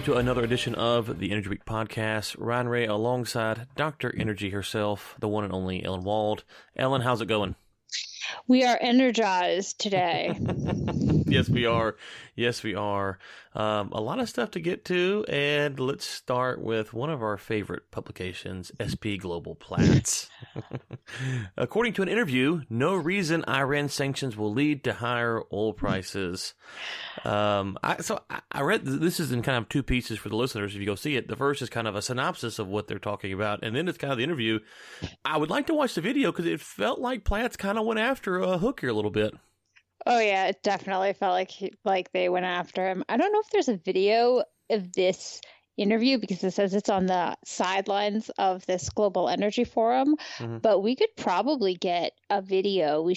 to another edition of the Energy Week podcast. Ryan Ray alongside Dr. Energy herself, the one and only Ellen Wald. Ellen, how's it going? We are energized today. Yes, we are. Yes, we are. A lot of stuff to get to, and let's start with one of our favorite publications, SP Global Platts. According to an interview, no reason Iran sanctions will lead to higher oil prices. I read this is in kind of two pieces for the listeners if you go see it. The first is kind of a synopsis of what they're talking about, and then it's kind of the interview. I would like to watch the video because it felt like Platts kind of went after Hook here a little bit. Oh yeah, it definitely felt like they went after him. I don't know if there's a video of this interview because it says it's on the sidelines of this global energy forum, but we could probably get a video. We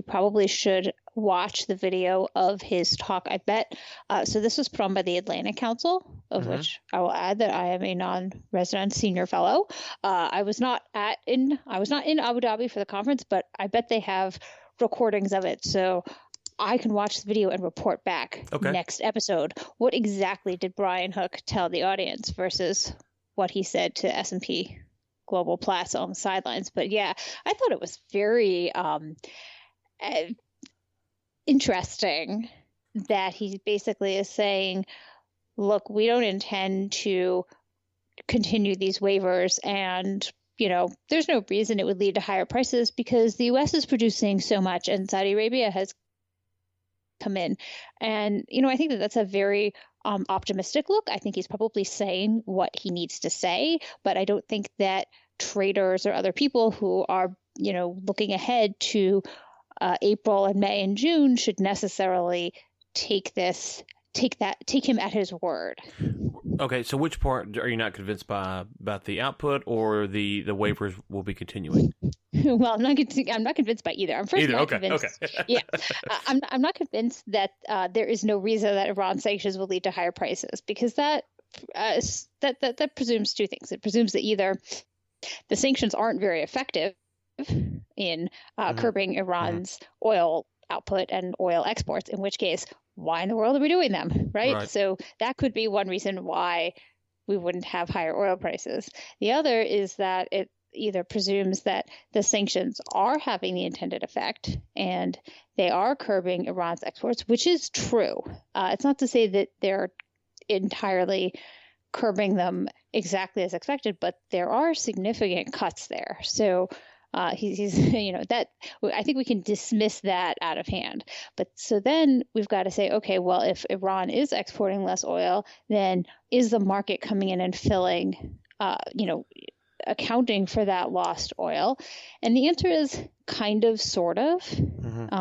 probably should watch the video of his talk, I bet. So this was put on by the Atlantic Council, of which I will add that I am a non-resident senior fellow. I was not in Abu Dhabi for the conference, but I bet they have recordings of it. So I can watch the video and report back next episode. What exactly did Brian Hook tell the audience versus what he said to S&P Global Platts on the sidelines? But yeah, I thought it was very interesting that he basically is saying, look, we don't intend to continue these waivers, and there's no reason it would lead to higher prices because the U.S. is producing so much and Saudi Arabia has come in. And, I think that that's a very optimistic look. I think he's probably saying what he needs to say, but I don't think that traders or other people who are, looking ahead to April and May and June should necessarily take him at his word. Okay, so which part are you not convinced by about the output or the waivers will be continuing? Well, I'm not convinced by either. I'm not convinced. Okay. Yeah, I'm not convinced that there is no reason that Iran sanctions will lead to higher prices because that presumes two things. It presumes that either the sanctions aren't very effective in curbing Iran's oil output and oil exports, in which case, why in the world are we doing them, right? So that could be one reason why we wouldn't have higher oil prices. The other is that it either presumes that the sanctions are having the intended effect and they are curbing Iran's exports, which is true. It's not to say that they're entirely curbing them exactly as expected, but there are significant cuts there. So he's that I think we can dismiss that out of hand. But so then we've got to say, okay, well, if Iran is exporting less oil, then is the market coming in and filling, accounting for that lost oil? And the answer is kind of, sort of.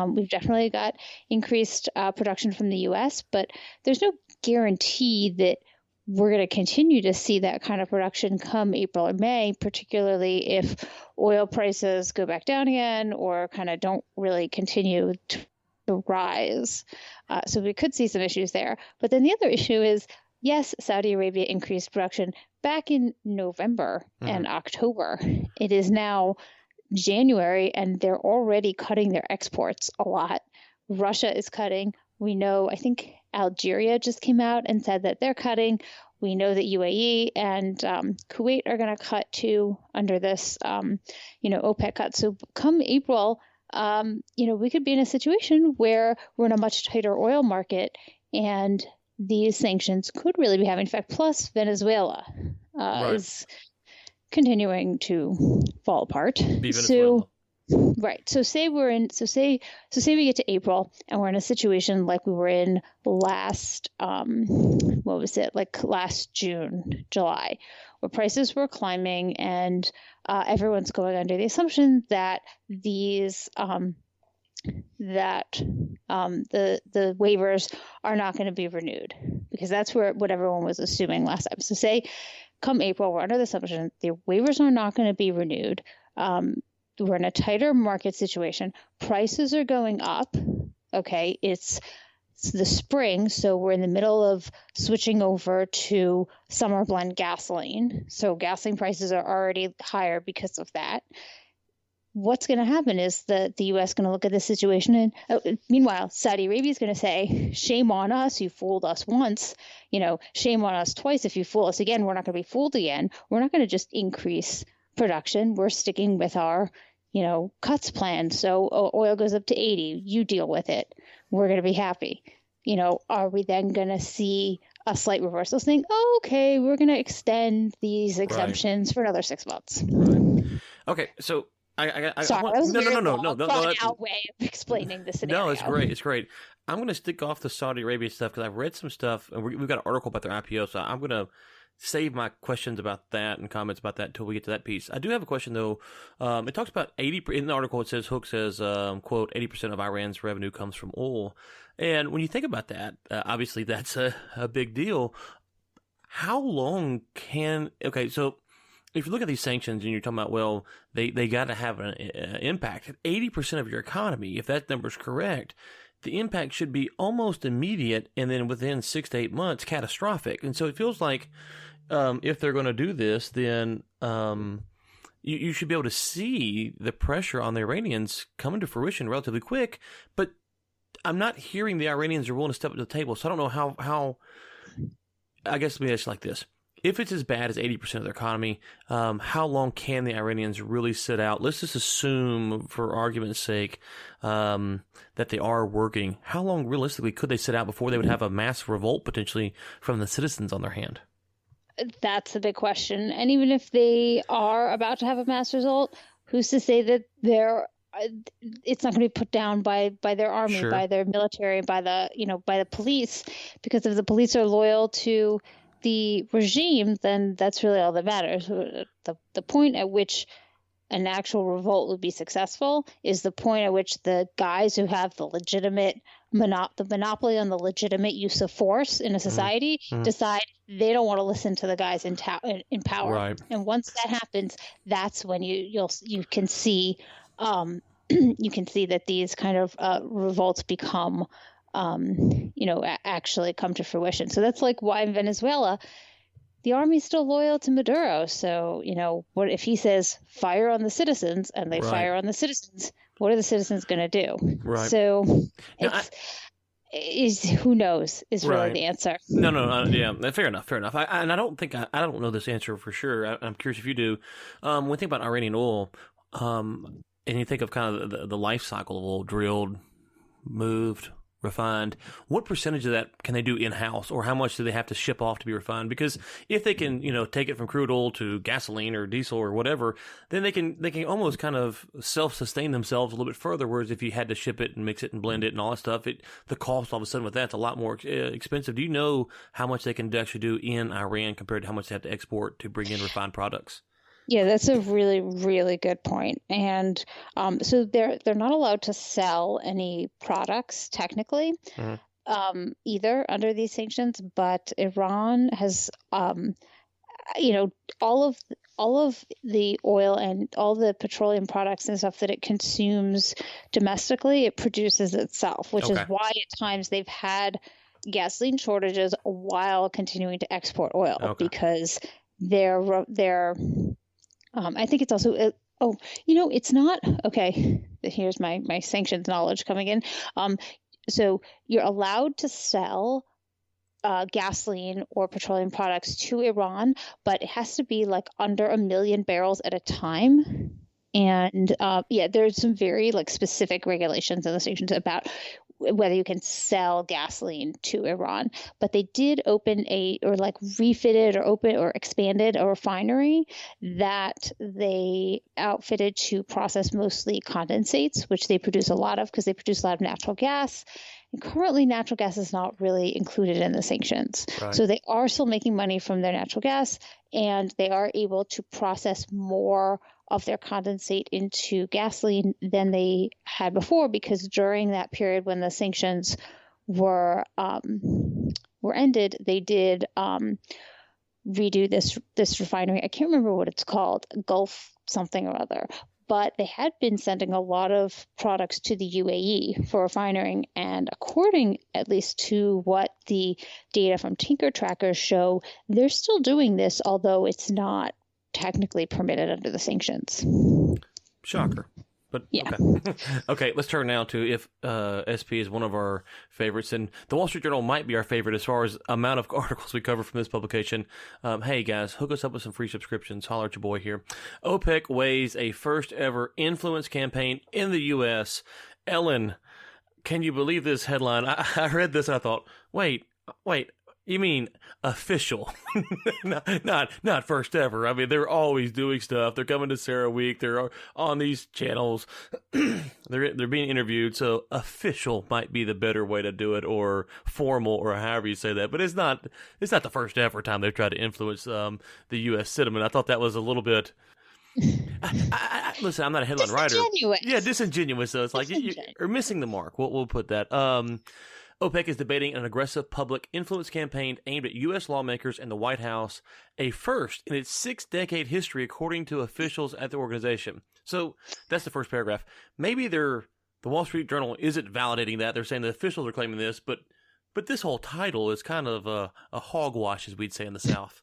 We've definitely got increased production from the U.S., but there's no guarantee that we're going to continue to see that kind of production come April or May, particularly if oil prices go back down again or kind of don't really continue to rise. So we could see some issues there. But then the other issue is, yes, Saudi Arabia increased production back in November and October. It is now January, and they're already cutting their exports a lot. Russia is cutting. We know, I think Algeria just came out and said that they're cutting. We know that UAE and Kuwait are going to cut too under this, OPEC cut. So come April, we could be in a situation where we're in a much tighter oil market, and these sanctions could really be having effect. Plus, Venezuela is continuing to fall apart. Right. So say we get to April and we're in a situation like we were in last June, July, where prices were climbing and everyone's going under the assumption that these the waivers are not going to be renewed, because that's what everyone was assuming last time. So say come April, we're under the assumption the waivers are not going to be renewed. We're in a tighter market situation. Prices are going up. Okay, it's the spring, so we're in the middle of switching over to summer blend gasoline. So gasoline prices are already higher because of that. what's going to happen is that the U.S. going to look at this situation, and meanwhile, Saudi Arabia is going to say, shame on us, you fooled us once, shame on us twice. If you fool us again, we're not going to be fooled again. We're not going to just increase production. We're sticking with our, cuts plan. So oil goes up to 80, you deal with it. We're going to be happy. Are we then going to see a slight reversal saying, oh, okay, we're going to extend these exemptions for another 6 months? Right. Okay, so Sorry, that was no, out way of explaining the scenario. No, it's great. It's great. I'm going to stick off the Saudi Arabia stuff because I've read some stuff, and we've got an article about their IPO, so I'm going to save my questions about that and comments about that until we get to that piece. I do have a question, though. It talks about 80%, in the article it says, Hook says, quote, 80% of Iran's revenue comes from oil. And when you think about that, obviously that's a big deal. How long okay, so if you look at these sanctions and you're talking about, well, they got to have an impact. 80% of your economy, if that number's correct, the impact should be almost immediate and then within 6 to 8 months, catastrophic. And so it feels like if they're going to do this, then you should be able to see the pressure on the Iranians coming to fruition relatively quick. But I'm not hearing the Iranians are willing to step up to the table. So I don't know how I guess let me ask you like this. If it's as bad as 80% of their economy, how long can the Iranians really sit out? Let's just assume, for argument's sake, that they are working. How long realistically could they sit out before they would have a massive revolt potentially from the citizens on their hand? That's a big question. And even if they are about to have a mass result, who's to say that it's not going to be put down by their army, Sure. by their military, by the police? Because if the police are loyal to the regime, then that's really all that matters. The point at which an actual revolt would be successful is the point at which the guys who have the legitimate monopoly on the legitimate use of force in a society decide they don't want to listen to the guys in power. Right. And once that happens, that's when you can see that these kind of revolts become actually come to fruition. So that's like why in Venezuela, the army's still loyal to Maduro. So, what if he says fire on the citizens and they fire on the citizens? What are the citizens going to do? Right. So who knows is really the answer. No. Yeah, fair enough. I don't know this answer for sure. I'm curious if you do. When we think about Iranian oil, and you think of kind of the life cycle of oil, drilled, moved, refined, what percentage of that can they do in-house, or how much do they have to ship off to be refined? Because if they can, take it from crude oil to gasoline or diesel or whatever, then they can almost kind of self-sustain themselves a little bit further. Whereas if you had to ship it and mix it and blend it and all that stuff, the cost all of a sudden with that's a lot more expensive. Do you know how much they can actually do in Iran compared to how much they have to export to bring in refined products? Yeah, that's a really, really good point. And so they're not allowed to sell any products technically, either under these sanctions. But Iran has, all of the oil and all the petroleum products and stuff that it consumes domestically, it produces itself, which is why at times they've had gasoline shortages while continuing to export oil because they're I think it's also, it's not, okay, here's my sanctions knowledge coming in. So you're allowed to sell gasoline or petroleum products to Iran, but it has to be like under 1 million barrels at a time. And there's some very specific regulations in the sanctions about whether you can sell gasoline to Iran. But they did open refitted or expanded a refinery that they outfitted to process mostly condensates, which they produce a lot of because they produce a lot of natural gas. And currently, natural gas is not really included in the sanctions. Right. So they are still making money from their natural gas, and they are able to process more of their condensate into gasoline than they had before, because during that period when the sanctions were ended, they did redo this refinery. I can't remember what it's called, Gulf something or other, but they had been sending a lot of products to the UAE for refining. And according at least to what the data from Tinker Trackers show, they're still doing this, although it's not technically permitted under the sanctions. Shocker. But yeah. okay. Okay, let's turn now to if SP is one of our favorites, and the Wall Street Journal might be our favorite as far as amount of articles we cover from this publication. Hey guys, hook us up with some free subscriptions. Holler at your boy here. OPEC weighs a first ever influence campaign in the U.S. Ellen, can you believe this headline? I read this and I thought, wait. You mean official? not first ever. I mean, they're always doing stuff. They're coming to Sarah Week. They're on these channels. they're being interviewed. So official might be the better way to do it, or formal, or however you say that. But it's not the first ever time they've tried to influence the U.S. sentiment. I thought that was a little bit. Listen, I'm not a headline writer. Yeah, disingenuous. So it's like you're missing the mark. We'll put that. OPEC is debating an aggressive public influence campaign aimed at U.S. lawmakers and the White House, a first in its 6-decade history, according to officials at the organization. So that's the first paragraph. Maybe the Wall Street Journal isn't validating that. They're saying the officials are claiming this, but this whole title is kind of a hogwash, as we'd say in the South.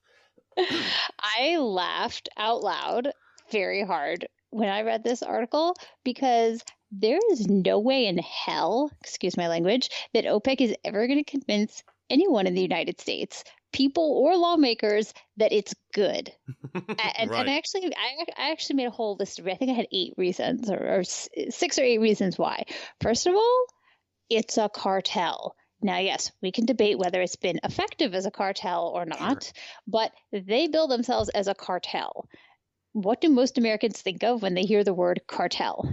I laughed out loud very hard when I read this article, because there is no way in hell, excuse my language, that OPEC is ever going to convince anyone in the United States, people or lawmakers, that it's good. And I actually made a whole list of, I think I had 8 reasons or 6 or 8 reasons why. First of all, it's a cartel. Now, yes, we can debate whether it's been effective as a cartel or not, sure, but they bill themselves as a cartel. What do most Americans think of when they hear the word cartel?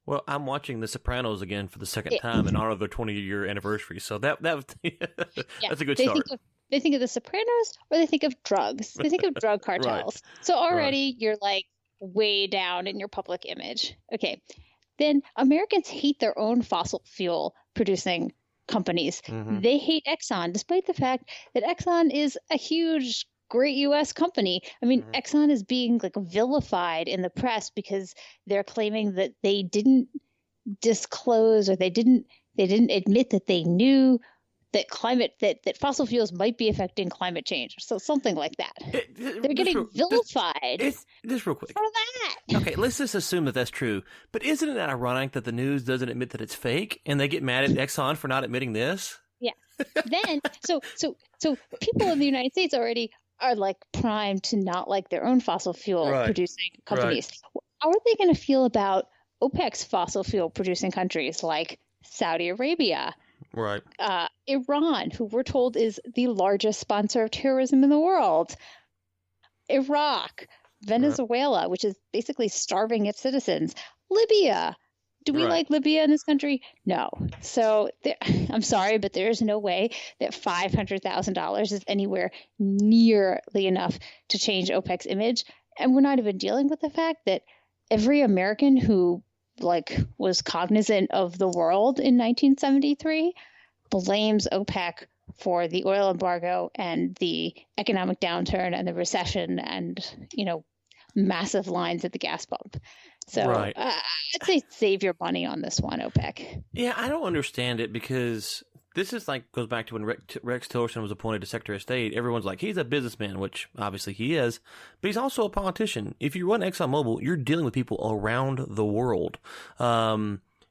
Well, I'm watching The Sopranos again for the second time in honor of their 20-year anniversary, so that's a good start. They think of The Sopranos, or they think of drugs. They think of drug cartels. Right. So already you're like way down in your public image. Okay, then Americans hate their own fossil fuel producing companies. Mm-hmm. They hate Exxon, despite the fact that Exxon is a huge, great U.S. company. I mean, mm-hmm. Exxon is being like vilified in the press because they're claiming that they didn't disclose, or they didn't admit that they knew that fossil fuels might be affecting climate change. So something like that. They're getting vilified. Just real quick. For that. Okay, let's just assume that that's true. But isn't it ironic that the news doesn't admit that it's fake, and they get mad at Exxon for not admitting this? Yeah. Then, so people in the United States already are like primed to not like their own fossil fuel producing companies. Right. How are they going to feel about OPEC's fossil fuel producing countries like Saudi Arabia, right? Iran, who we're told is the largest sponsor of terrorism in the world, Iraq, Venezuela, right, which is basically starving its citizens, Libya. Do we like Libya in this country? No. So I'm sorry, but there's no way that $500,000 is anywhere nearly enough to change OPEC's image. And we're not even dealing with the fact that every American who was cognizant of the world in 1973 blames OPEC for the oil embargo and the economic downturn and the recession and, massive lines at the gas pump. So I'd say save your money on this one, OPEC. Yeah, I don't understand it, because this is goes back to when Rex Tillerson was appointed to Secretary of State. Everyone's like, he's a businessman, which obviously he is, but he's also a politician. If you run ExxonMobil, you're dealing with people around the world.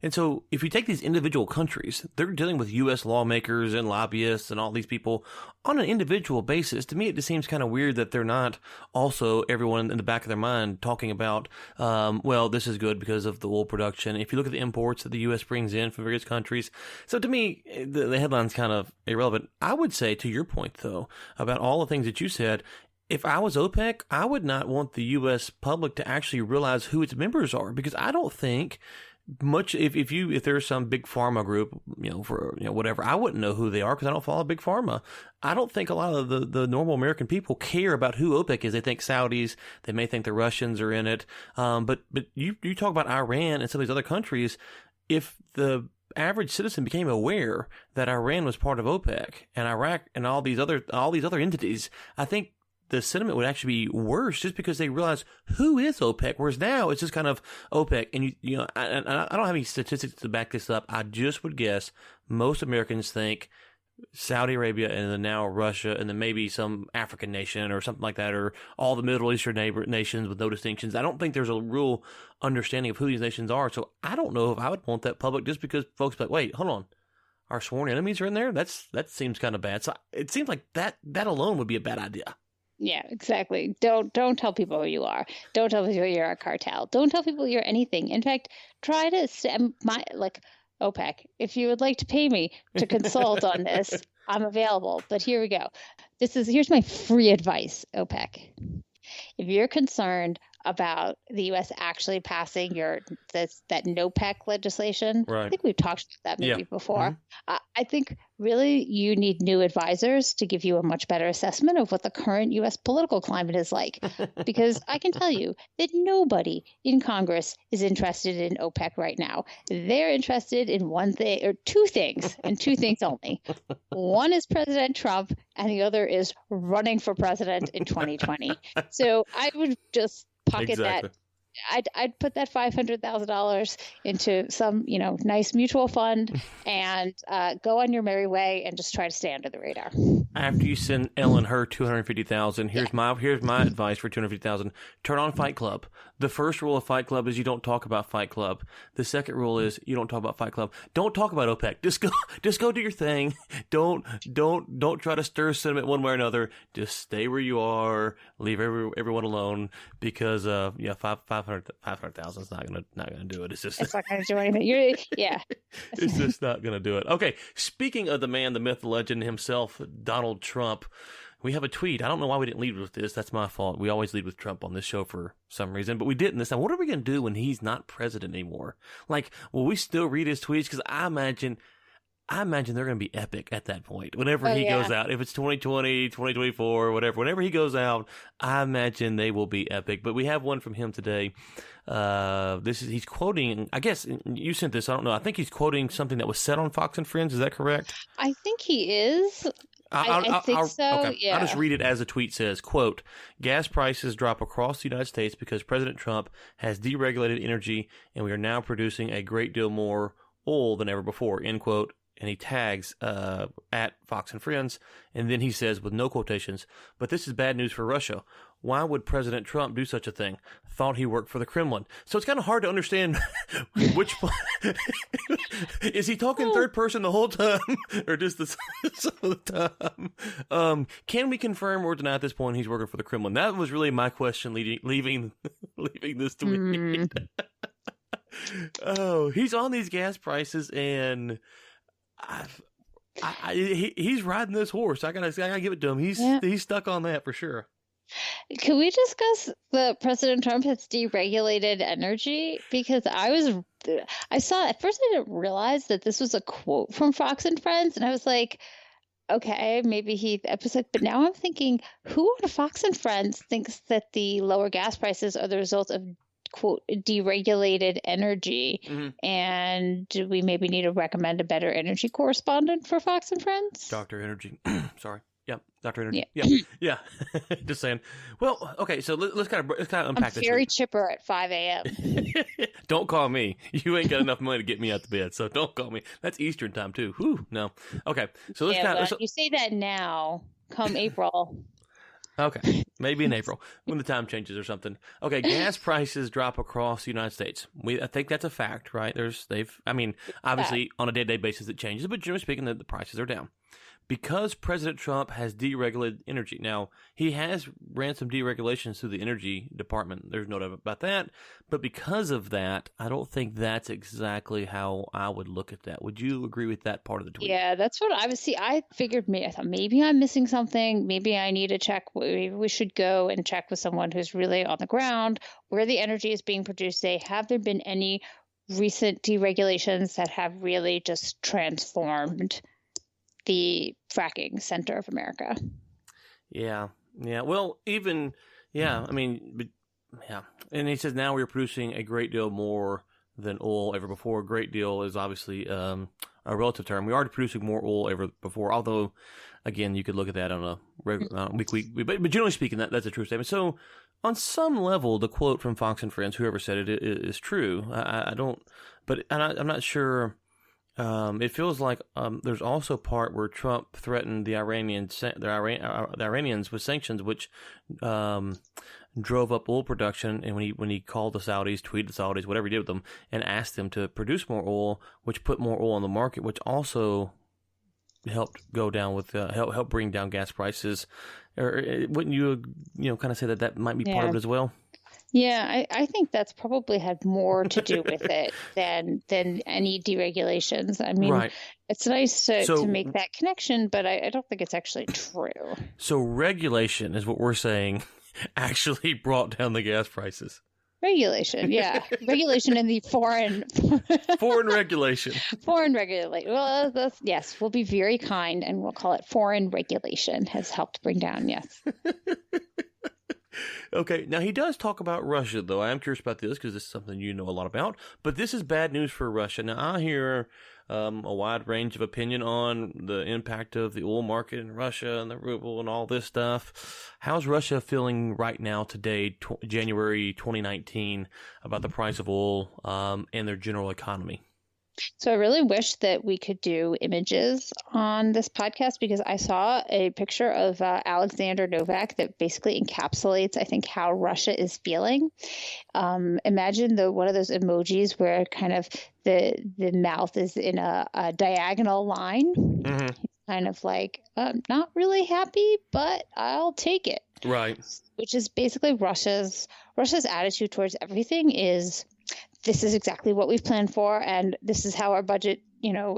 And so if you take these individual countries, they're dealing with U.S. lawmakers and lobbyists and all these people on an individual basis. To me, it just seems kind of weird that they're not also, everyone in the back of their mind, talking about, well, this is good because of the oil production. If you look at the imports that the U.S. brings in from various countries. So to me, the headline's kind of irrelevant. I would say, to your point, though, about all the things that you said, if I was OPEC, I would not want the U.S. public to actually realize who its members are, because I don't think much if there's some big pharma group, whatever, I wouldn't know who they are because I don't follow big pharma. I don't think a lot of the normal American people care about who OPEC is. They think Saudis, they may think the Russians are in it. But you talk about Iran and some of these other countries. If the average citizen became aware that Iran was part of OPEC and Iraq and all these other entities, I think the sentiment would actually be worse, just because they realize who is OPEC, whereas now it's just kind of OPEC. And I don't have any statistics to back this up. I just would guess most Americans think Saudi Arabia, and then now Russia, and then maybe some African nation or something like that, or all the Middle Eastern nations with no distinctions. I don't think there's a real understanding of who these nations are. So I don't know if I would want that public, just because folks be like, wait, hold on, our sworn enemies are in there? That seems kind of bad. So it seems like that alone would be a bad idea. Yeah, exactly. Don't tell people who you are. Don't tell people you're a cartel. Don't tell people you're anything. In fact, try to OPEC, if you would like to pay me to consult on this, I'm available. But here we go. Here's my free advice, OPEC. If you're concerned about the U.S. actually passing that NOPEC legislation, right. I think we've talked about that maybe before. Mm-hmm. I think really you need new advisors to give you a much better assessment of what the current U.S. political climate is like. Because I can tell you that nobody in Congress is interested in OPEC right now. They're interested in one thing or two things, and two things only. One is President Trump, and the other is running for president in 2020. So I would just pocket that. I'd put that $500,000 into some, nice mutual fund and go on your merry way and just try to stay under the radar. After you send Ellen her $250,000, here's my advice for $250,000. Turn on Fight Club. The first rule of Fight Club is you don't talk about Fight Club. The second rule is you don't talk about Fight Club. Don't talk about OPEC. Just go do your thing. Don't try to stir sentiment one way or another. Just stay where you are. Leave everyone alone, because $500,000 is not gonna do it. It's not gonna do anything. It's just not gonna do it. Okay. Speaking of the man, the myth, the legend himself, Donald Trump, we have a tweet. I don't know why we didn't lead with this. That's my fault. We always lead with Trump on this show for some reason, but we didn't this time. What are we gonna do when he's not president anymore? Like, will we still read his tweets? Because I imagine they're going to be epic at that point. Whenever he goes out, if it's 2020, 2024, whatever, whenever he goes out, I imagine they will be epic. But we have one from him today. He's quoting, I guess you sent this, I don't know. I think he's quoting something that was said on Fox and Friends. Is that correct? I think he is. I think so. Okay. Yeah. I'll just read it as the tweet says, quote, "Gas prices drop across the United States because President Trump has deregulated energy, and we are now producing a great deal more oil than ever before," end quote. And he tags at Fox and Friends, and then he says, with no quotations, "But this is bad news for Russia. Why would President Trump do such a thing? Thought he worked for the Kremlin." So it's kind of hard to understand which is he talking third person the whole time, or just some of the time? Can we confirm or deny at this point he's working for the Kremlin? That was really my question leaving this tweet. Oh, he's on these gas prices, and he's riding this horse. I gotta give it to him. He's stuck on that for sure. Can we discuss the President Trump has deregulated energy? Because I saw at first, I didn't realize that this was a quote from Fox and Friends, and I was like, okay, maybe but now I'm thinking, who on Fox and Friends thinks that the lower gas prices are the result of, quote, deregulated energy? Mm-hmm. And do we maybe need to recommend a better energy correspondent for Fox and Friends? Dr. Energy. Sorry. Yeah, Dr. Energy. Yeah. Just saying. Well, okay, so let's kind of unpack this. I'm very chipper at 5 a.m. Don't call me. You ain't got enough money to get me out of bed, so don't call me. That's Eastern time too. Whew, no. Okay, so let's you say that now, come April. Okay, maybe in April when the time changes or something. Okay, gas prices drop across the United States. I think that's a fact, right? Obviously on a day-to-day basis it changes, but generally speaking, the prices are down because President Trump has deregulated energy. Now, he has ran some deregulations through the Energy Department. There's no doubt about that. But because of that, I don't think that's exactly how I would look at that. Would you agree with that part of the tweet? Yeah, that's what I would see. I thought maybe I'm missing something. Maybe I need to check. Maybe we should go and check with someone who's really on the ground where the energy is being produced. Have there been any recent deregulations that have really just transformed the fracking center of America? Yeah. Well, and he says now we're producing a great deal more than oil ever before. Great deal is obviously a relative term. We are producing more oil ever before, although, again, you could look at that on a regular week, but generally speaking, that's a true statement. So, on some level, the quote from Fox and Friends, whoever said it, is true. I'm not sure. It feels like there's also a part where Trump threatened the Iranians with sanctions, which drove up oil production. And when he called the Saudis, tweeted the Saudis, whatever he did with them, and asked them to produce more oil, which put more oil on the market, which also helped go down with help bring down gas prices. Or wouldn't you kind of say that might be part of it as well? Yeah, I think that's probably had more to do with it than any deregulations. I mean, right. It's nice to make that connection, but I don't think it's actually true. So regulation is what we're saying actually brought down the gas prices. Regulation, yeah. Regulation in the foreign regulation. Foreign regulation. Well, yes, we'll be very kind and we'll call it foreign regulation has helped bring down, yes. Okay, now he does talk about Russia, though. I am curious about this because this is something you know a lot about. But this is bad news for Russia. Now, I hear a wide range of opinion on the impact of the oil market in Russia and the ruble and all this stuff. How's Russia feeling right now today, January 2019, about the price of oil and their general economy? So I really wish that we could do images on this podcast because I saw a picture of Alexander Novak that basically encapsulates, I think, how Russia is feeling. Imagine one of those emojis where kind of the mouth is in a diagonal line. Mm-hmm. He's kind of like, not really happy, but I'll take it. Right. Which is basically Russia's attitude towards everything is, this is exactly what we've planned for, and this is how our budget,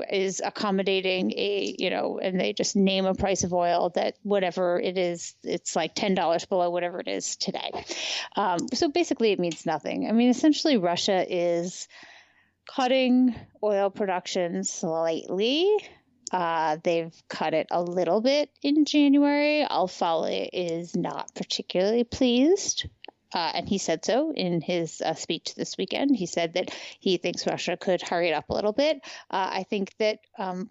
is accommodating and they just name a price of oil that whatever it is, it's like $10 below whatever it is today. So basically it means nothing. I mean, essentially Russia is cutting oil production slightly. They've cut it a little bit in January. Falih is not particularly pleased. And he said so in his speech this weekend. He said that he thinks Russia could hurry it up a little bit. I think that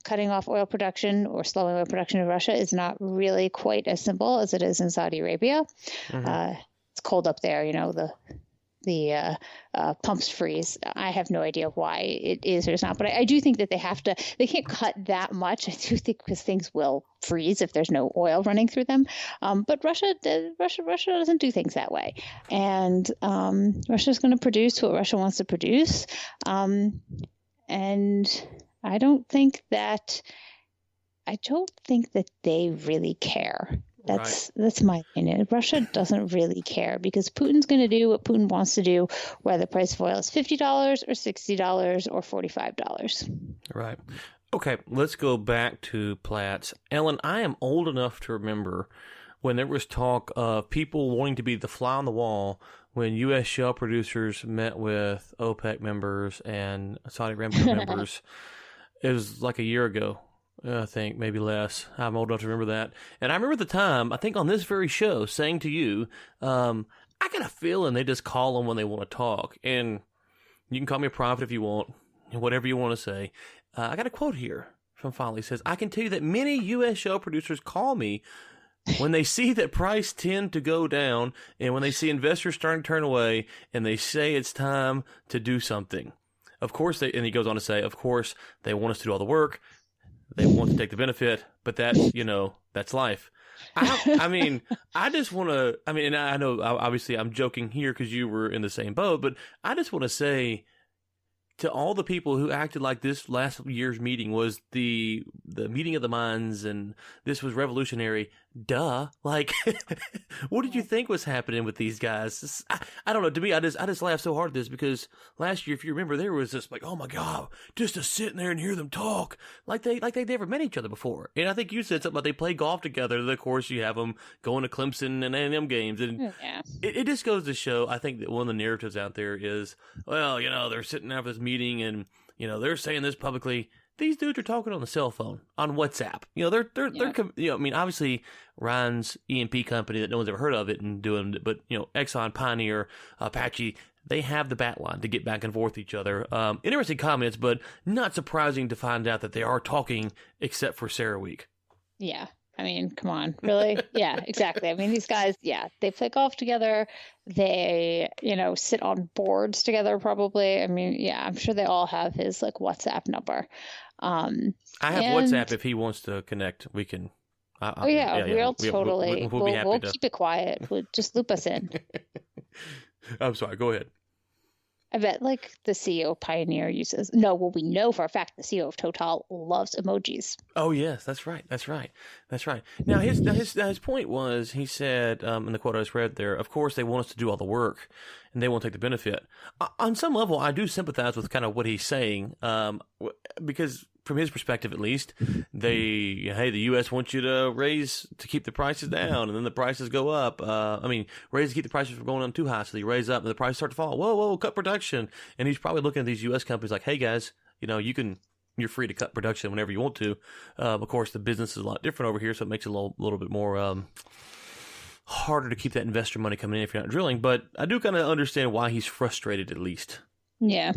cutting off oil production or slowing oil production in Russia is not really quite as simple as it is in Saudi Arabia. Mm-hmm. It's cold up there, the pumps freeze. I have no idea why it is or is not, but I do think that they can't cut that much. I do think because things will freeze if there's no oil running through them. But Russia doesn't do things that way. And Russia's going to produce what Russia wants to produce. And I don't think that they really care. That's my opinion. Russia doesn't really care because Putin's going to do what Putin wants to do, whether the price of oil is $50 or $60 or $45. Right. Okay, let's go back to Platts. Ellen, I am old enough to remember when there was talk of people wanting to be the fly on the wall when U.S. shale producers met with OPEC members and Saudi Arabia members. It was like a year ago. I think maybe less. I'm old enough to remember that. And I remember the time, I think on this very show, saying to you, I got a feeling they just call them when they want to talk. And you can call me a prophet if you want, whatever you want to say. I got a quote here from Falih. It says, I can tell you that many U.S. shale producers call me when they see that price tend to go down and when they see investors starting to turn away and they say it's time to do something. Of course, and he goes on to say, of course, they want us to do all the work. They want to take the benefit, but that's, that's life. I just want to, and I know obviously I'm joking here because you were in the same boat, but I just want to say to all the people who acted like this last year's meeting was the meeting of the minds and this was revolutionary. Duh. Like, what did you think was happening with these guys? I don't know. To me, I just laughed so hard at this because last year, if you remember, there was this like, oh my God, just to sit in there and hear them talk like they never met each other before. And I think you said something about they play golf together. And of course, you have them going to Clemson and A&M games. And it just goes to show, I think that one of the narratives out there is, well, they're sitting after this meeting and, they're saying this publicly. These dudes are talking on the cell phone, on WhatsApp. They're obviously Ryan's E&P company that no one's ever heard of it and doing it, but, Exxon, Pioneer, Apache, they have the bat line to get back and forth with each other. Interesting comments, but not surprising to find out that they are talking except for Sarah Week. Yeah. Come on, really? Yeah, exactly. These guys, they play golf together. They, sit on boards together probably. I'm sure they all have his like WhatsApp number. I have WhatsApp. If he wants to connect, we can. We'll be happy we'll keep it quiet. We'll just loop us in. I'm sorry. Go ahead. I bet like the CEO of Pioneer uses. No, well, we know for a fact the CEO of Total loves emojis. Oh yes, that's right. Now his point was, he said in the quote I just read there, of course they want us to do all the work, and they won't take the benefit. On some level, I do sympathize with kind of what he's saying, because from his perspective at least, the U.S. wants you to keep the prices down, and then the prices go up. Raise to keep the prices from going on too high, so they raise up, and the prices start to fall. Whoa, cut production. And he's probably looking at these U.S. companies like, hey guys, you're free to cut production whenever you want to. Of course, the business is a lot different over here, so it makes it a little bit more harder to keep that investor money coming in if you're not drilling. But I do kind of understand why he's frustrated, at least. Yeah.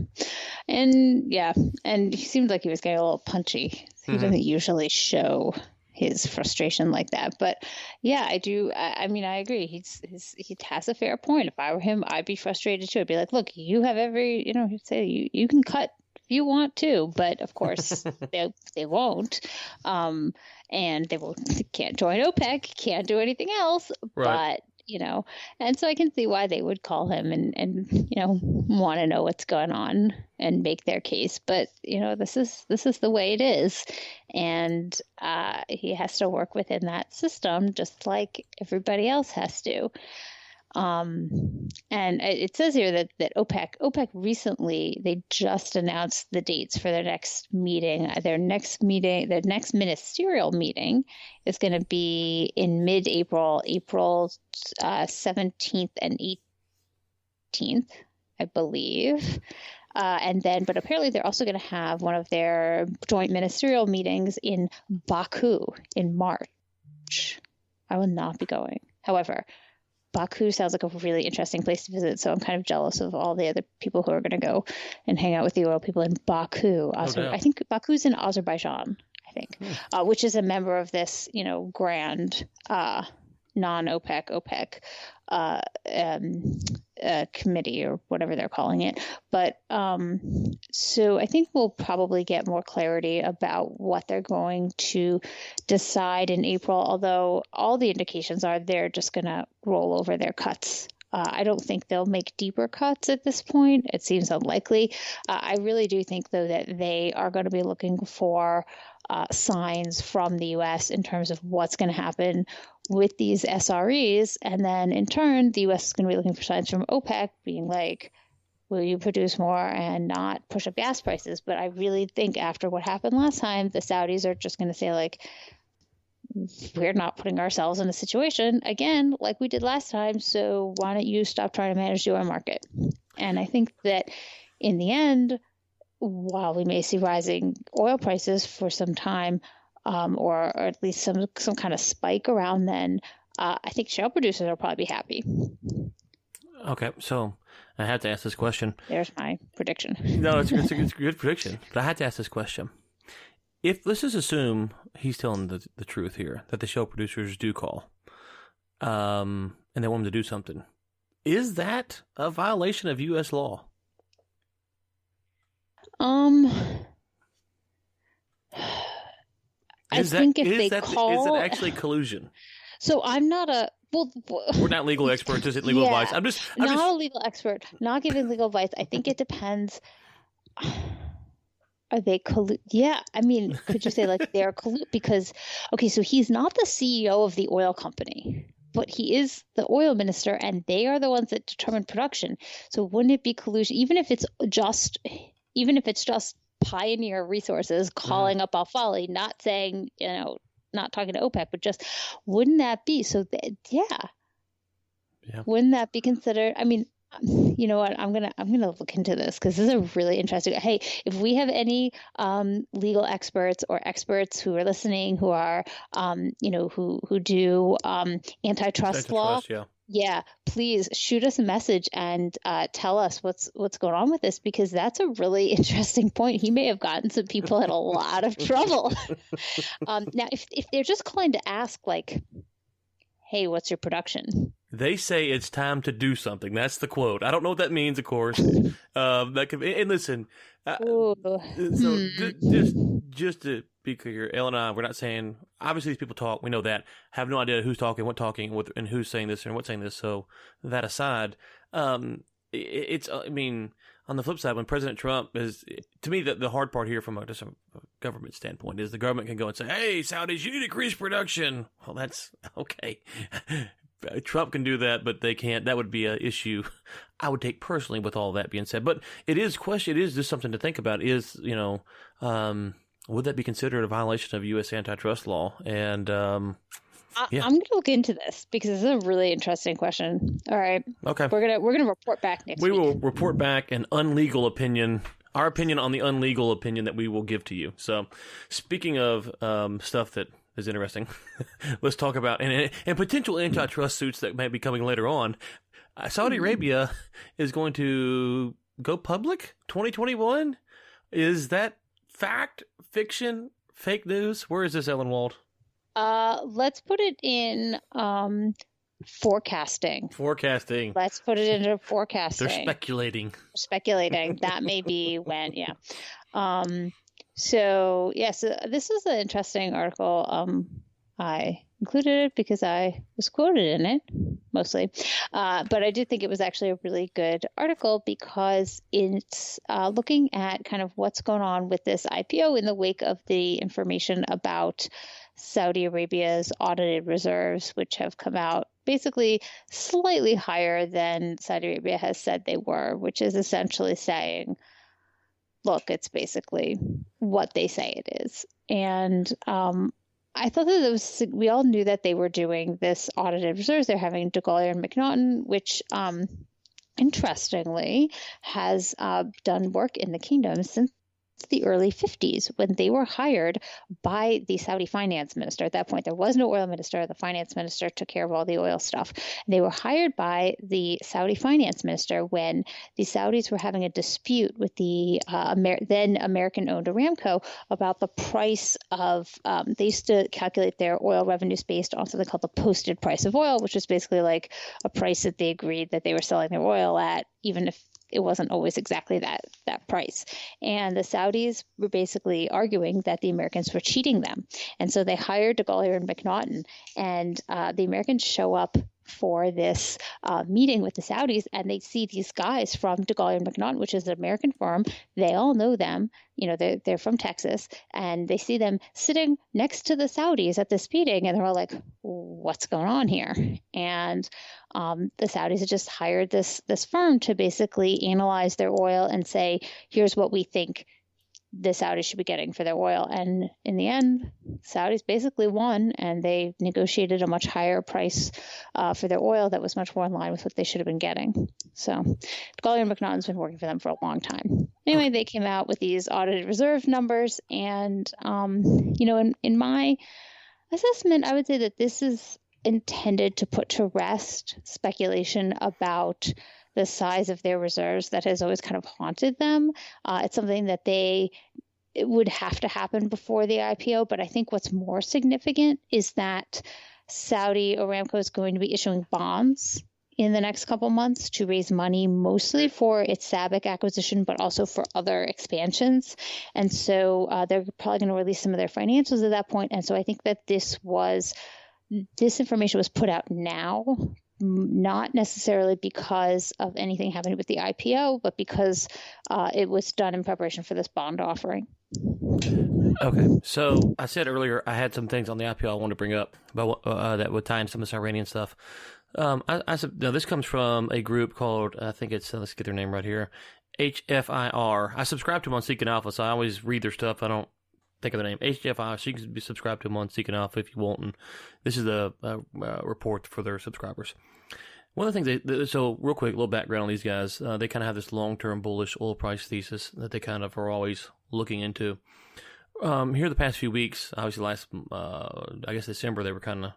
And he seemed like he was getting a little punchy. He doesn't usually show his frustration like that. But yeah, I do. I agree. He has a fair point. If I were him, I'd be frustrated too. I'd be like, look, you have every, he'd say you can cut if you want to, but of course they won't. And they can't join OPEC, can't do anything else. Right. But and so I can see why they would call him and want to know what's going on and make their case. But, this is the way it is. And he has to work within that system just like everybody else has to. And it says here that OPEC recently, they just announced the dates for their next meeting. Their next ministerial meeting is going to be in mid-April, April 17th and 18th, I believe. But apparently they're also going to have one of their joint ministerial meetings in Baku in March. I will not be going. However, Baku sounds like a really interesting place to visit, so I'm kind of jealous of all the other people who are going to go and hang out with the oil people in Baku. I think Baku's in Azerbaijan, which is a member of this, grand non-OPEC, committee or whatever they're calling it. But so I think we'll probably get more clarity about what they're going to decide in April, although all the indications are they're just going to roll over their cuts. I don't think they'll make deeper cuts at this point. It seems unlikely. I really do think, though, that they are going to be looking for signs from the U.S. in terms of what's going to happen with these SREs. And then in turn, the U.S. is going to be looking for signs from OPEC being like, will you produce more and not push up gas prices? But I really think after what happened last time, the Saudis are just going to say, like, we're not putting ourselves in a situation again like we did last time, so why don't you stop trying to manage the oil market? And I think that in the end, while we may see rising oil prices for some time, or at least some kind of spike around then, I think shale producers will probably be happy. Okay, so I have to ask this question. There's my prediction. No, it's a good prediction, but I had to ask this question. Let's just assume he's telling the truth here, that the shale producers do call, and they want him to do something. Is that a violation of U.S. law? Is it actually collusion? So I'm not we're not legal experts. Is it legal advice? I'm not a legal expert, not giving legal advice. I think it depends. Are they Yeah, I mean, could you say like they're because, okay, so he's not the CEO of the oil company, but he is the oil minister, and they are the ones that determine production. So wouldn't it be collusion, even if it's just Pioneer Resources calling up Falih, not saying, not talking to OPEC, but just, wouldn't that be? So wouldn't that be considered? I mean, you know what? I'm gonna look into this because this is really interesting. Hey, if we have any legal experts or experts who are listening, who are who do antitrust law, please shoot us a message and tell us what's going on with this, because that's a really interesting point. He may have gotten some people in a lot of trouble. Now, if they're just calling to ask, like, hey, what's your production? They say it's time to do something. That's the quote. I don't know what that means, of course. That could be, and listen, so just just to be clear, Elle and I, we're not saying, obviously these people talk, we know that, have no idea who's talking, what talking, and who's saying this and what's saying this. So that aside, it's, I mean, on the flip side, when President Trump is, to me, the hard part here from just a government standpoint is the government can go and say, hey, Saudis, you need to increase production. Well, that's okay. Trump can do that, but they can't. That would be an issue I would take personally with all that being said. But it is just something to think about is, would that be considered a violation of U.S. antitrust law? And yeah. I'm going to look into this because this is a really interesting question. All right. Okay. We're gonna report back next week. We will report back an unlegal opinion, our opinion on the unlegal opinion that we will give to you. So speaking of stuff that is interesting, let's talk about and potential antitrust suits that may be coming later on. Saudi Arabia is going to go public 2021. Is that fact, fiction, fake news? Where is this, Ellen Wald? Let's put it in forecasting. Forecasting. Let's put it into forecasting. They're speculating. That may be when, yeah. So this is an interesting article. I included it because I was quoted in it, mostly. But I do think it was actually a really good article because it's looking at kind of what's going on with this IPO in the wake of the information about Saudi Arabia's audited reserves, which have come out basically slightly higher than Saudi Arabia has said they were, which is essentially saying, look, it's basically what they say it is. And I thought that we all knew that they were doing this audited reserves. They're having DeGolyer and McNaughton, which interestingly has done work in the kingdom since the early 50s when they were hired by the Saudi finance minister. At that point, there was no oil minister. The finance minister took care of all the oil stuff. They were hired by the Saudi finance minister when the Saudis were having a dispute with the then American-owned Aramco about the price of, they used to calculate their oil revenues based on something called the posted price of oil, which was basically like a price that they agreed that they were selling their oil at, even if it wasn't always exactly that price. And the Saudis were basically arguing that the Americans were cheating them. And so they hired DeGolyer and McNaughton. And the Americans show up for this meeting with the Saudis, and they see these guys from DeGolyer and McNaughton, which is an American firm. They all know them. They're from Texas, and they see them sitting next to the Saudis at this meeting, and they're all like, what's going on here? And the Saudis had just hired this firm to basically analyze their oil and say, here's what we think the Saudis should be getting for their oil. And in the end, Saudis basically won, and they negotiated a much higher price for their oil that was much more in line with what they should have been getting. So Collier and McNaughton's been working for them for a long time. Anyway, they came out with these audited reserve numbers, and in my assessment, I would say that this is intended to put to rest speculation about the size of their reserves that has always kind of haunted them. It's something that it would have to happen before the IPO, but I think what's more significant is that Saudi Aramco is going to be issuing bonds in the next couple months to raise money mostly for its SABIC acquisition, but also for other expansions. And so they're probably going to release some of their financials at that point. And so I think that this information was put out now, not necessarily because of anything happening with the IPO, but because it was done in preparation for this bond offering. Okay. So I said earlier I had some things on the IPO I want to bring up about that would tie in some of this Iranian stuff. I said, now this comes from a group called, I think it's, let's get their name right here, HFIR. I subscribe to them on Seeking Alpha, so I always read their stuff. I don't think of the name. HFIR, so you can be subscribed to them on Seeking Alpha if you want. And this is a report for their subscribers. One of the things, so real quick, a little background on these guys. They kind of have this long-term bullish oil price thesis that they kind of are always looking into. Here the past few weeks, obviously last, I guess December, they were kind of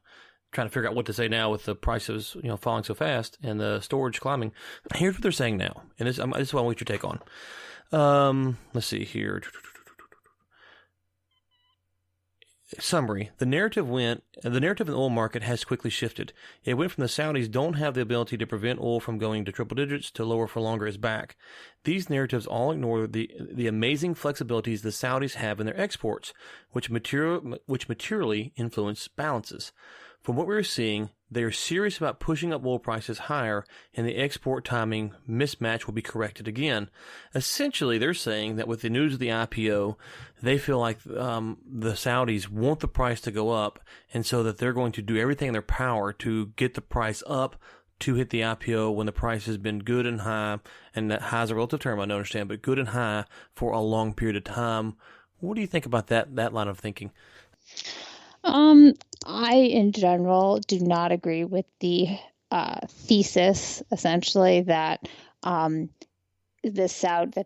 trying to figure out what to say now with the prices, falling so fast and the storage climbing. Here's what they're saying now, and this is what I want your take on. Let's see here. summary, the narrative in the oil market has quickly shifted. It went from the Saudis don't have the ability to prevent oil from going to triple digits to lower for longer is back. These narratives all ignore the amazing flexibilities the Saudis have in their exports, which materially influence balances. From what we're seeing, they are serious about pushing up oil prices higher, and the export timing mismatch will be corrected again. Essentially, they're saying that with the news of the IPO, they feel like the Saudis want the price to go up, and so that they're going to do everything in their power to get the price up to hit the IPO when the price has been good and high, and that high is a relative term, I don't understand, but good and high for a long period of time. What do you think about that line of thinking? I, in general, do not agree with the thesis, essentially, that that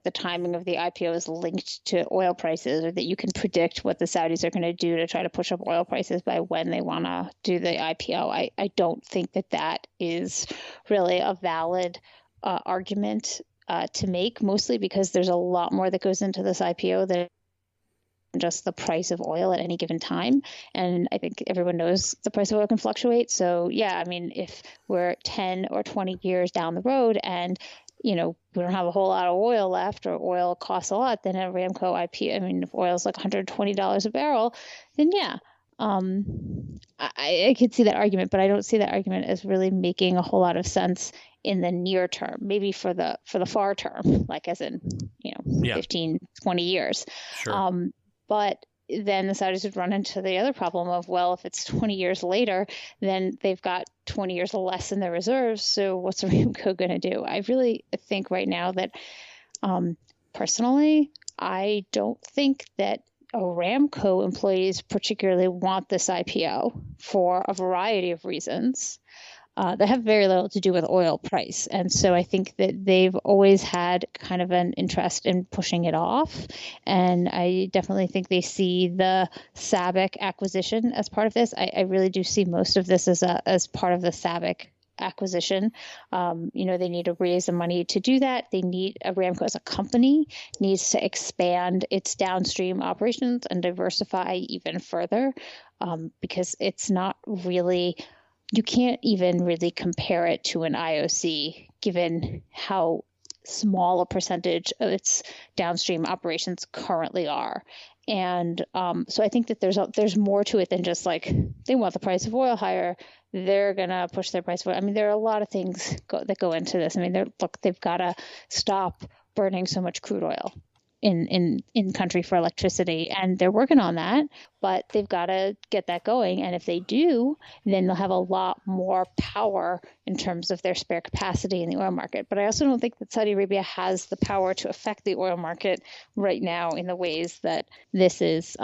the timing of the IPO is linked to oil prices, or that you can predict what the Saudis are going to do to try to push up oil prices by when they want to do the IPO. I don't think that is really a valid argument to make, mostly because there's a lot more that goes into this IPO than just the price of oil at any given time. And I think everyone knows the price of oil can fluctuate. So yeah, I mean, if we're 10 or 20 years down the road and, we don't have a whole lot of oil left, or oil costs a lot, then a Aramco IPO, I mean, if oil's like $120 a barrel, then yeah, I could see that argument, but I don't see that argument as really making a whole lot of sense in the near term, maybe for the far term, like as in, 15, 20 years. Sure. But then the Saudis would run into the other problem of, well, if it's 20 years later, then they've got 20 years less in their reserves. So what's Aramco going to do? I really think right now that, personally, I don't think that Aramco employees particularly want this IPO for a variety of reasons. That have very little to do with oil price. And so I think that they've always had kind of an interest in pushing it off. And I definitely think they see the SABIC acquisition as part of this. I really do see most of this as part of the SABIC acquisition. They need to raise the money to do that. Aramco as a company needs to expand its downstream operations and diversify even further, because it's not really... You can't even really compare it to an IOC, given how small a percentage of its downstream operations currently are. And so I think that there's more to it than just like they want the price of oil higher, they're going to push their price of oil. I mean, there are a lot of things that go into this. I mean, they've got to stop burning so much crude oil in country for electricity, and they're working on that, but they've got to get that going. And if they do, then they'll have a lot more power in terms of their spare capacity in the oil market. But I also don't think that Saudi Arabia has the power to affect the oil market right now in the ways that this is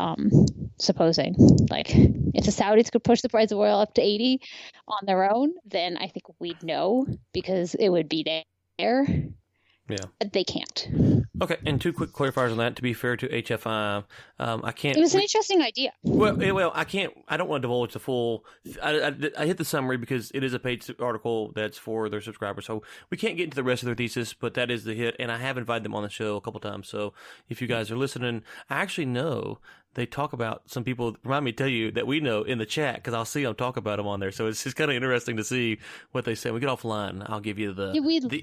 supposing. Like, if the Saudis could push the price of oil up to 80 on their own, then I think we'd know, because it would be there. Yeah, they can't. Okay, and two quick clarifiers on that. To be fair to HFI, I can't. It was an interesting idea. Well, I can't. I don't want to divulge the full. I hit the summary because it is a paid article that's for their subscribers, so we can't get into the rest of their thesis. But that is the hit, and I have invited them on the show a couple times. So if you guys are listening, I actually know they talk about some people. Remind me to tell you that we know in the chat, because I'll see them talk about them on there. So it's just kind of interesting to see what they say. We get offline. I'll give you the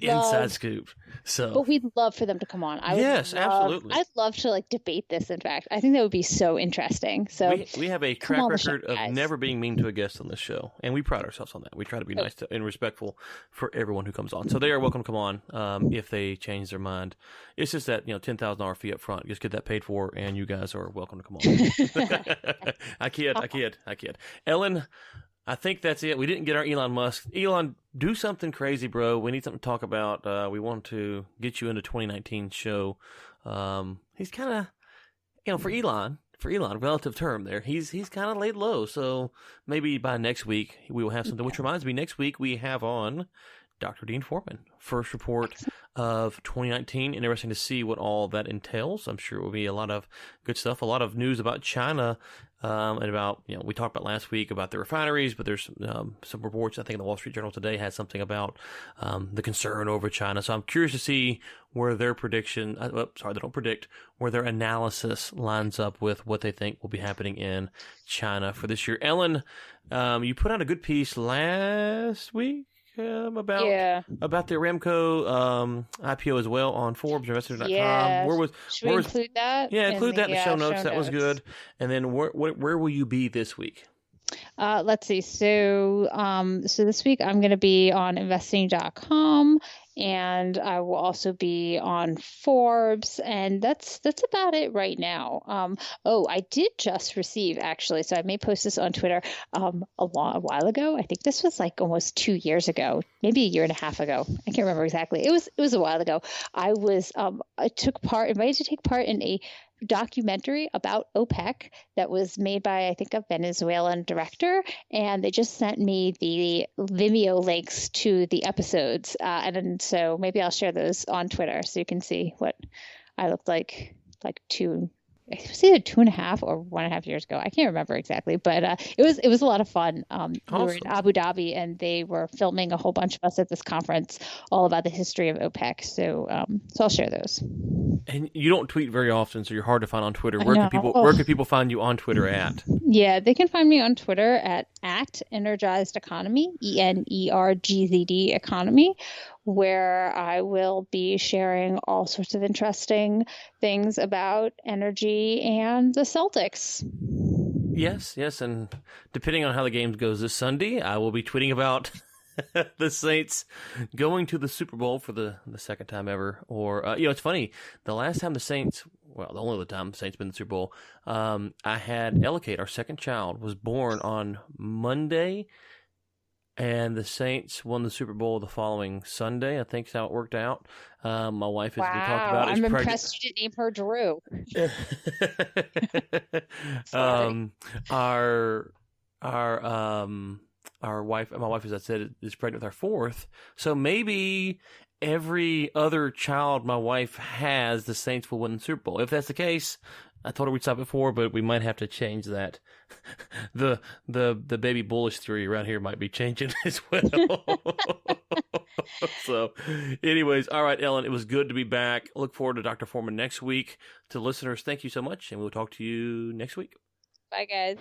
inside scoop. So, but we'd love for them to come on. Absolutely. I'd love to debate this. In fact, I think that would be so interesting. So we have a track record of never being mean to a guest on this show, and we pride ourselves on that. We try to be nice and respectful for everyone who comes on. So they are welcome to come on if they change their mind. It's just that $10,000 fee up front. Just get that paid for, and you guys are welcome to come on. I kid. Ellen, I think that's it. We didn't get our Elon Musk. Elon, do something crazy, bro. We need something to talk about. We want to get you into 2019 show. He's kind of, for Elon, relative term there, he's kind of laid low. So maybe by next week we will have something. Which reminds me, next week we have on Dr. Dean Foreman, first report of 2019. Interesting to see what all that entails. I'm sure it will be a lot of good stuff, a lot of news about China. And about, we talked about last week about the refineries, but there's some reports, I think, in the Wall Street Journal today had something about the concern over China. So I'm curious to see where their prediction, they don't predict, where their analysis lines up with what they think will be happening in China for this year. Ellen, you put out a good piece last week about the Aramco IPO as well on Forbes, investor.com. Yeah. Should we include that? Yeah, include that in the show notes. That was good. And then where will you be this week? Let's see. So this week I'm going to be on investing.com, and I will also be on Forbes, and that's about it right now. I did just receive, actually, so I may post this on Twitter a while ago. I think this was like almost 2 years ago, maybe a year and a half ago. I can't remember exactly. It was a while ago. I was invited to take part in a documentary about OPEC that was made by, I think, a Venezuelan director, and they just sent me the Vimeo links to the episodes, and so maybe I'll share those on Twitter so you can see what I looked like it was either 2.5 or 1.5 years ago. I can't remember exactly, but it was a lot of fun. Awesome. We were in Abu Dhabi, and they were filming a whole bunch of us at this conference, all about the history of OPEC. So I'll share those. And you don't tweet very often, so you're hard to find on Twitter. Where can people find you on Twitter at? Yeah, they can find me on Twitter at Energized Economy, ENERGZD Economy, where I will be sharing all sorts of interesting things about energy and the Celtics. Yes, and depending on how the game goes this Sunday, I will be tweeting about the Saints going to the Super Bowl for the second time ever. Or, it's funny, the last time the Saints, the only other time the Saints been in the Super Bowl, I had Ellicate, our second child, was born on Monday, and the Saints won the Super Bowl the following Sunday. I think is how it worked out. My wife, as we talked about, is pregnant. I'm impressed you didn't name her Drew. My wife, as I said, is pregnant with our fourth. So maybe every other child my wife has, the Saints will win the Super Bowl. If that's the case, I told her we'd stop before, but we might have to change that. The baby bullish theory around here might be changing as well. So, anyways, all right, Ellen, it was good to be back. Look forward to Dr. Foreman next week. To listeners, thank you so much, and we'll talk to you next week. Bye, guys.